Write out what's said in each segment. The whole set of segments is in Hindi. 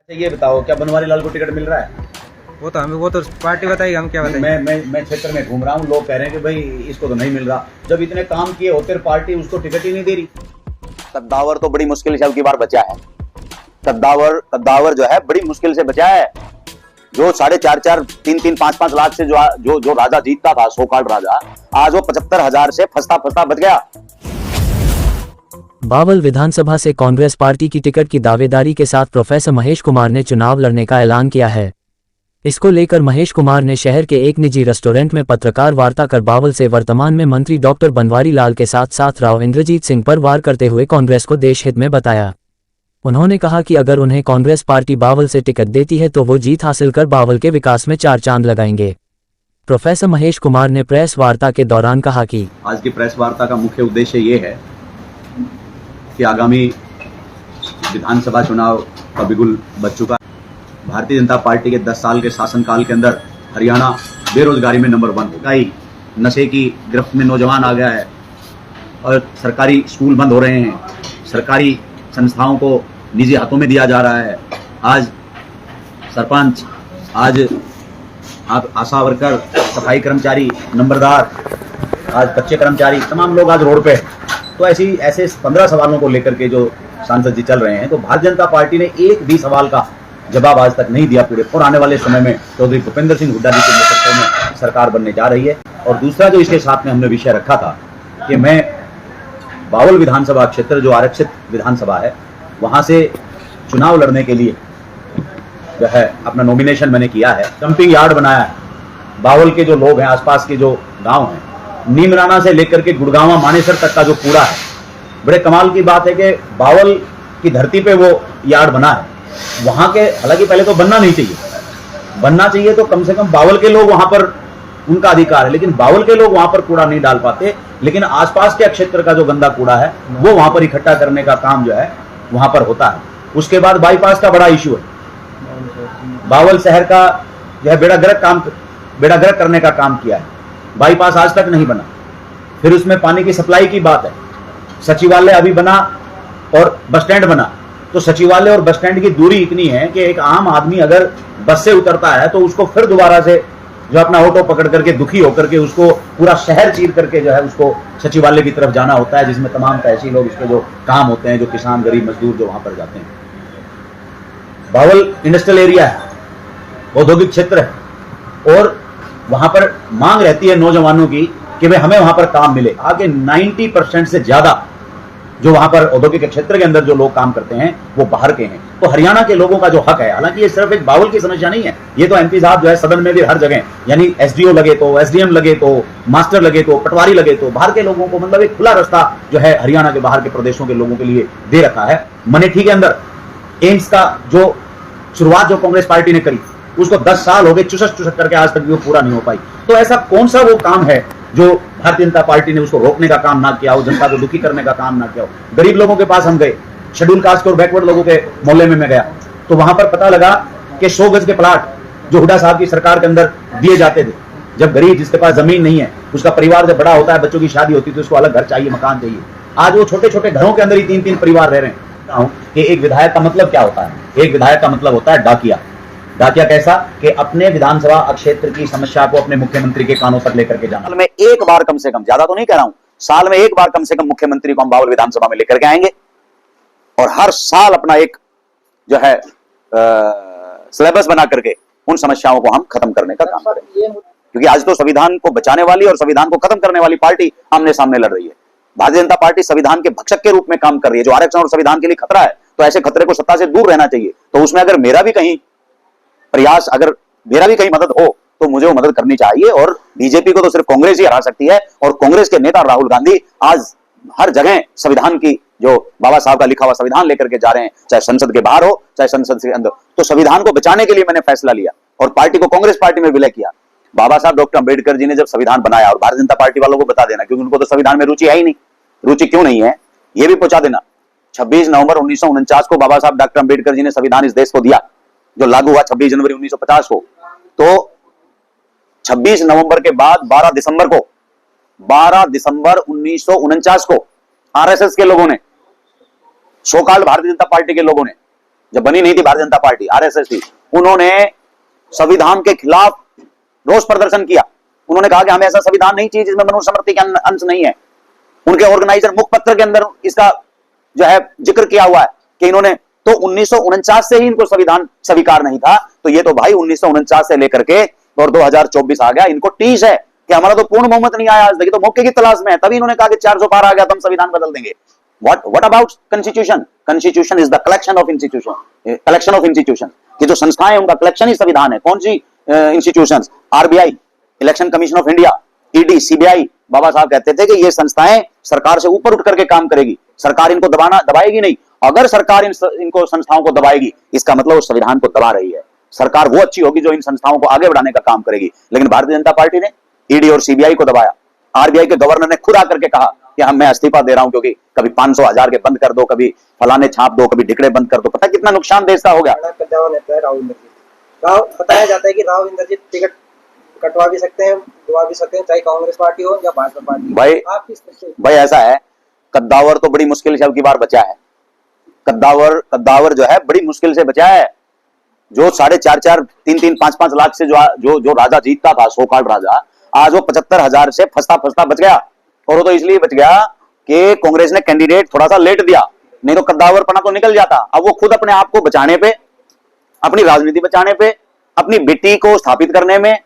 ये बताओ क्या बनवारी लाल को टिकट मिल रहा है? वो तो पार्टी बताएगी, हम क्या बताएंगे। मैं क्षेत्र में घूम रहा हूँ, लोग कह रहे हैं कि भाई इसको तो नहीं मिल रहा। जब इतने काम किए होते पार्टी उसको टिकट ही नहीं दे रही। कद्दावर तो बड़ी मुश्किल से अब की बार बचा है। कद्दावर जो है बड़ी मुश्किल से बचा है। जो 4.5 3 5 लाख से जो राजा जीतता था, सोकाल्ड राजा, आज वो 75,000 से फंसता बच गया। बावल विधानसभा से कांग्रेस पार्टी की टिकट की दावेदारी के साथ प्रोफेसर महेश कुमार ने चुनाव लड़ने का ऐलान किया है। इसको लेकर महेश कुमार ने शहर के एक निजी रेस्टोरेंट में पत्रकार वार्ता कर बावल से वर्तमान में मंत्री डॉक्टर बनवारी लाल के साथ राव इंद्रजीत सिंह पर वार करते हुए कांग्रेस को देशहित में बताया। उन्होंने कहा कि अगर उन्हें कांग्रेस पार्टी बावल से टिकट देती है तो वो जीत हासिल कर बावल के विकास में 4 चांद लगाएंगे। प्रोफेसर महेश कुमार ने प्रेस वार्ता के दौरान कहा कि आज की प्रेस वार्ता का मुख्य उद्देश्य ये है कि आगामी विधानसभा चुनाव का बिगुल बज चुका। भारतीय जनता पार्टी के 10 साल के शासनकाल के अंदर हरियाणा बेरोजगारी में नंबर 1 होगा। नशे की गिरफ्त में नौजवान आ गया है और सरकारी स्कूल बंद हो रहे हैं, सरकारी संस्थाओं को निजी हाथों में दिया जा रहा है। आज सरपंच, आज आप आशा वर्कर, सफाई कर्मचारी, नंबरदार, आज कच्चे कर्मचारी, तमाम लोग आज रोड पे। तो ऐसे 15 सवालों को लेकर के जो सांसद जी चल रहे हैं, तो भारतीय जनता पार्टी ने एक भी सवाल का जवाब आज तक नहीं दिया पूरे। और आने वाले समय में चौधरी भूपेंद्र सिंह हुड्डा जी के नेतृत्व में सरकार बनने जा रही है। और दूसरा जो इसके साथ में हमने विषय रखा था कि मैं बावल विधानसभा क्षेत्र जो आरक्षित विधानसभा है, वहां से चुनाव लड़ने के लिए जो है अपना नॉमिनेशन मैंने किया है। डंपिंग यार्ड बनाया है। बावल के जो लोग हैं, आसपास के जो गांव हैं, नीमराना से लेकर के गुड़गांवा मानेसर तक का जो कूड़ा है, बड़े कमाल की बात है कि बावल की धरती पे वो यार्ड बना है। वहां के, हालांकि पहले तो बनना नहीं चाहिए, बनना चाहिए तो कम से कम बावल के लोग वहां पर, उनका अधिकार है, लेकिन बावल के लोग वहां पर कूड़ा नहीं डाल पाते। लेकिन आसपास के क्षेत्र का जो गंदा कूड़ा है वो वहां पर इकट्ठा करने का काम जो है वहां पर होता है। उसके बाद बाईपास का बड़ा इश्यू है। बावल शहर का जो है बेड़ा गर्क करने का काम किया है। बाईपास आज तक नहीं बना। फिर उसमें पानी की सप्लाई की बात है। सचिवालय अभी बना और बस स्टैंड बना, तो सचिवालय और बस स्टैंड की दूरी इतनी है कि एक आम आदमी अगर बस से उतरता है तो उसको फिर दोबारा से जो अपना ऑटो पकड़ करके दुखी होकर के उसको पूरा शहर चीर करके जो है उसको सचिवालय की तरफ जाना होता है, जिसमें तमाम तहसील लोग इसके जो काम होते हैं, जो किसान, गरीब मजदूर जो वहां पर जाते हैं। बावल इंडस्ट्रियल एरिया है, औद्योगिक क्षेत्र है, और वहां पर मांग रहती है नौजवानों की कि भाई हमें वहां पर काम मिले। आगे 90% से ज्यादा जो वहां पर औद्योगिक क्षेत्र के अंदर जो लोग काम करते हैं वो बाहर के हैं। तो हरियाणा के लोगों का जो हक है, हालांकि ये सिर्फ एक बावल की समस्या नहीं है, ये तो एमपी साहब जो है सदन में भी हर जगह, यानी एसडीओ लगे तो, एसडीएम लगे तो, मास्टर लगे तो, पटवारी लगे तो, बाहर के लोगों को मतलब एक खुला रास्ता जो है हरियाणा के बाहर के प्रदेशों के लोगों के लिए दे रखा है। मनेठी के अंदर एम्स का जो शुरुआत जो कांग्रेस पार्टी ने करी, उसको 10 साल हो गए चुसट करके आज तक भी वो पूरा नहीं हो पाई। तो ऐसा कौन सा वो काम है जो भारतीय जनता पार्टी ने उसको रोकने का काम ना किया हो, जनता को दुखी करने का काम ना किया हो। गरीब लोगों के पास हम गए, शेड्यूल कास्ट और बैकवर्ड लोगों के मोहल्ले में मैं गया, तो वहां पर पता लगा कि 100 गज के प्लाट जो हुड्डा साहब की सरकार के अंदर दिए जाते थे, जब गरीब जिसके पास जमीन नहीं है, उसका परिवार जब बड़ा होता है, बच्चों की शादी होती है तो उसको अलग घर चाहिए, मकान चाहिए। आज वो छोटे छोटे घरों के अंदर ही 3-3 परिवार रह रहे हैं। कि एक विधायक का मतलब क्या होता है? एक विधायक का मतलब होता है डाकिया। डाकिया कैसा कि अपने विधानसभा क्षेत्र की समस्या को अपने मुख्यमंत्री के कानों तक लेकर के जाना। साल में एक बार कम से कम, ज्यादा तो नहीं कह रहा हूं, साल में एक बार कम से कम मुख्यमंत्री को हम बावल विधानसभा में लेकर के आएंगे और हर साल अपना एक जो है सिलेबस बना करके उन समस्याओं को हम खत्म करने का काम करेंगे। क्योंकि आज तो संविधान को बचाने वाली और संविधान को खत्म करने वाली पार्टी आमने सामने लड़ रही है। भारतीय जनता पार्टी संविधान के भक्षक के रूप में काम कर रही है। जो आरक्षण और संविधान के लिए खतरा है, तो ऐसे खतरे को सत्ता से दूर रहना चाहिए। तो उसमें अगर मेरा भी कहीं प्रयास, अगर मेरा भी कहीं मदद हो तो मुझे वो मदद करनी चाहिए। और बीजेपी को तो सिर्फ कांग्रेस ही हरा सकती है। और कांग्रेस के नेता राहुल गांधी आज हर जगह संविधान की, जो बाबा साहब का लिखा हुआ संविधान लेकर के जा रहे हैं, चाहे संसद के बाहर हो चाहे संसद के अंदर। तो संविधान को बचाने के लिए मैंने फैसला लिया और पार्टी को कांग्रेस पार्टी में विलय किया। बाबा साहब डॉक्टर अंबेडकर जी ने जब संविधान बनाया, और भारतीय जनता पार्टी वालों को बता देना, क्योंकि उनको तो संविधान में रुचि है ही नहीं, रुचि क्यों नहीं है ये भी पहुंचा देना। 26 नवंबर 1949 को बाबा साहब डॉक्टर अंबेडकर जी ने संविधान इस देश को दिया, जो लागू हुआ 26 जनवरी 1950 को। तो 26 नवंबर के बाद 12 दिसंबर 1949 को आरएसएस के लोगों ने, सोकाल्ड भारतीय जनता पार्टी के लोगों ने, जब बनी नहीं थी भारतीय जनता पार्टी, आरएसएस थी, उन्होंने संविधान के खिलाफ रोष प्रदर्शन किया। उन्होंने कहा कि हमें ऐसा संविधान नहीं चाहिए जिसमें मनुस्मृति के अंश नहीं है। उनके ऑर्गेनाइजर मुखपत्र के अंदर इसका जो है जिक्र किया हुआ है कि इन्होंने तो 1949 से ही इनको संविधान स्वीकार नहीं था। तो ये तो भाई 1949 से लेकर के और 2024 आ गया, इनको टीस है कि हमारा तो पूर्ण बहुमत नहीं आया आज तक, तो मौके की तलाश में है। तभी इन्होंने कहा कि 400 पार आ गया तो हम संविधान बदल देंगे। What about constitution? Constitution is the collection of institutions. कि जो संस्थाएं हैं उनका कलेक्शन ही संविधान है। कौन सी institutions? RBI, election commission of India, ED, CBI. Baba Saheb कहते थे कि ये संस्थाएं सरकार से ऊपर उठ करके काम करेगी, सरकार इनको दबाएगी नहीं। अगर सरकार इनको संस्थाओं को दबाएगी, इसका मतलब वो संविधान को दबा रही है। सरकार वो अच्छी होगी जो इन संस्थाओं को आगे बढ़ाने का काम करेगी। लेकिन भारतीय जनता पार्टी ने ईडी और सीबीआई को दबाया। आरबीआई के गवर्नर ने खुद आकर के कहा कि मैं इस्तीफा दे रहा हूं क्योंकि कभी 500 1000 के बंद कर दो, कभी फलाने छाप दो, कभी ढिकड़े बंद कर दो। पता कितना नुकसान देश का हो गया। बताया जाता है कि राव इंद्रजीत टिकट कटवा भी सकते हैं, दुआ भी सकते हैं, चाहे कांग्रेस पार्टी हो या भाजपा पार्टी। भाई ऐसा है, कद्दावर तो बड़ी मुश्किल से अब की बार बचा है। कद्दावर जो है बड़ी मुश्किल से बचा है। जो 4.5 3 5 लाख से जो राजा जीतता था, सोकाल्ड राजा, आज वो 75,000 से फंसता बच गया। और वो तो इसलिए बच गया कि कांग्रेस ने कैंडिडेट थोड़ा सा लेट दिया, नहीं तो कद्दावरपना तो निकल जाता। अब वो खुद अपने आप को बचाने पे, अपनी राजनीति बचाने पे, अपनी बेटी को स्थापित करने में,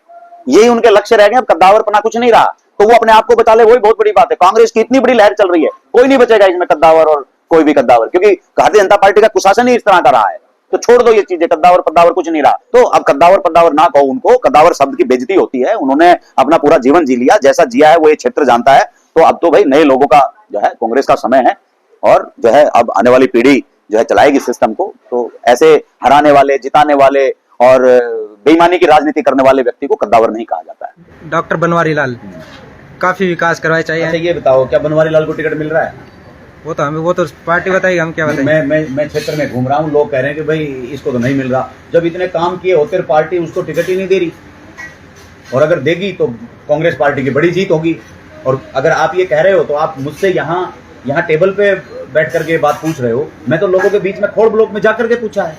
यही उनके लक्ष्य रह गए। अब कद्दावरपना कुछ नहीं रहा, तो वो अपने आप को बचा ले, वही बहुत बड़ी बात है। कांग्रेस की इतनी बड़ी लहर चल रही है, कोई नहीं बचेगा इसमें कद्दावर और कोई भी कद्दावर, क्योंकि भारतीय जनता पार्टी का कुशासन ही इस तरह का रहा है। तो छोड़ दो ये चीजें, कद्दावर कुछ नहीं रहा। तो अब कद्दावर ना कहो उनको, कद्दावर शब्द की बेइज्जती होती है। उन्होंने अपना पूरा जीवन जी लिया, जैसा जिया है वो ये क्षेत्र जानता है। तो अब तो भाई नए लोगों का जो है कांग्रेस का समय है, और जो है अब आने वाली पीढ़ी जो है चलाएगी सिस्टम को। तो ऐसे हराने वाले, जिताने वाले और बेईमानी की राजनीति करने वाले व्यक्ति को कद्दावर नहीं कहा जाता है। डॉक्टर बनवारी लाल काफी विकास करवाए चाहिए। अच्छा ये बताओ, क्या बनवारी लाल को टिकट मिल रहा है? वो तो पार्टी बताएगी, हम क्या बताएंगे। मैं क्षेत्र में घूम रहा हूँ, लोग कह रहे हैं कि भाई इसको तो नहीं मिल रहा। जब इतने काम किए होते पार्टी उसको टिकट ही नहीं दे रही, और अगर देगी तो कांग्रेस पार्टी की बड़ी जीत होगी। और अगर आप ये कह रहे हो तो आप मुझसे यहाँ टेबल पे बैठ करके बात पूछ रहे हो। मैं तो लोगों के बीच में खोड़ ब्लॉक में जाकर के पूछा है,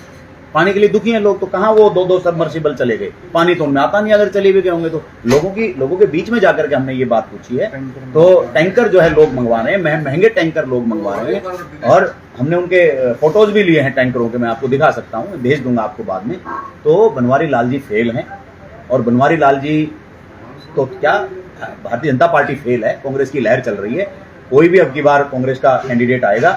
पानी के लिए दुखी हैं लोग। तो कहाँ वो 2-2 सबमर्सिबल चले गए, पानी तो उनमें आता नहीं। अगर चले भी गए होंगे तो लोगों के बीच में जाकर के हमने ये बात पूछी है। तो टैंकर जो है लोग मंगवा रहे हैं, महंगे टैंकर लोग मंगवा रहे हैं, और हमने उनके फोटोज भी लिए हैं टैंकरों के। मैं आपको दिखा सकता हूँ, भेज दूंगा आपको बाद में। तो बनवारी लाल जी फेल हैं, और बनवारी लाल जी तो क्या, भारतीय जनता पार्टी फेल है, कांग्रेस की लहर चल रही है। कोई भी अब की बार कांग्रेस का कैंडिडेट आएगा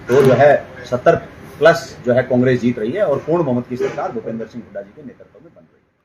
तो जो है 70+ जो है कांग्रेस जीत रही है, और पूर्ण बहुमत की सरकार भूपेंद्र सिंह हुड्डा जी के नेतृत्व में बन रही है।